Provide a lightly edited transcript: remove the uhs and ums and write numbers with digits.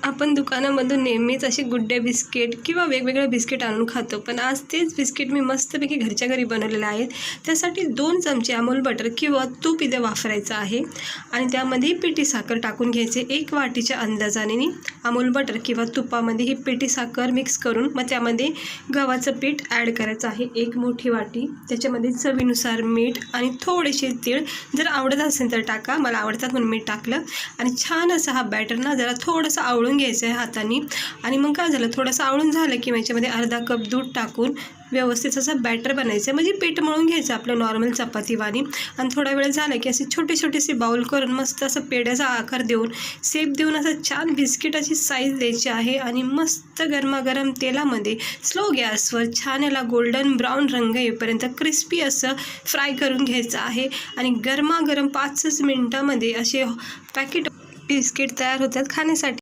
आपण दुकानामधून नेहमीच असे गुड डे बिस्किट किंवा वेगवेगळे बिस्किट आणून खातो, पण आज तेच बिस्किट मी मस्तपैकी घरच्या घरी बनवलेले आहेत. त्यासाठी 2 चमचे अमूल बटर किंवा तूप इथे वापरायचं आहे आणि त्यामध्ये पिठी साखर टाकून घ्यायचे. 1 वाटीच्या अंदाजाने अमूल बटर किंवा तुपामध्ये ही पिठी साखर मिक्स करून मग त्यामध्ये गव्हाचं पीठ ॲड करायचं आहे 1 मोठी वाटी. त्याच्यामध्ये चवीनुसार मीठ आणि थोडेसे तीळ, जर आवडत असेल तर टाका, मला आवडतात म्हणून मी टाकलं. आणि छान असा हा बॅटर ना जरा थोडंसं आवळून घ्यायचं आहे हाताने. आणि मग काय झालं, थोडंसं आवळून झालं की याच्यामध्ये अर्धा कप दूध टाकून व्यवस्थित असं बॅटर बनायचं, म्हणजे पीठ मळून घ्यायचं आपलं नॉर्मल चपातीवानी. आणि थोडा वेळ झाला की असे छोटे छोटेसे बाउल करून मस्त असं पेढ्याचा आकार देऊन शेप देऊन असं छान बिस्किटाची साईज द्यायची आहे. आणि मस्त गरमागरम तेलामध्ये स्लो गॅसवर छान याला गोल्डन ब्राऊन रंग येईपर्यंत क्रिस्पी असं फ्राय करून घ्यायचं आहे. आणि गरमागरम 5च मिनटामध्ये असे पॅकेट बिस्किट तयार होतात खाण्यासाठी.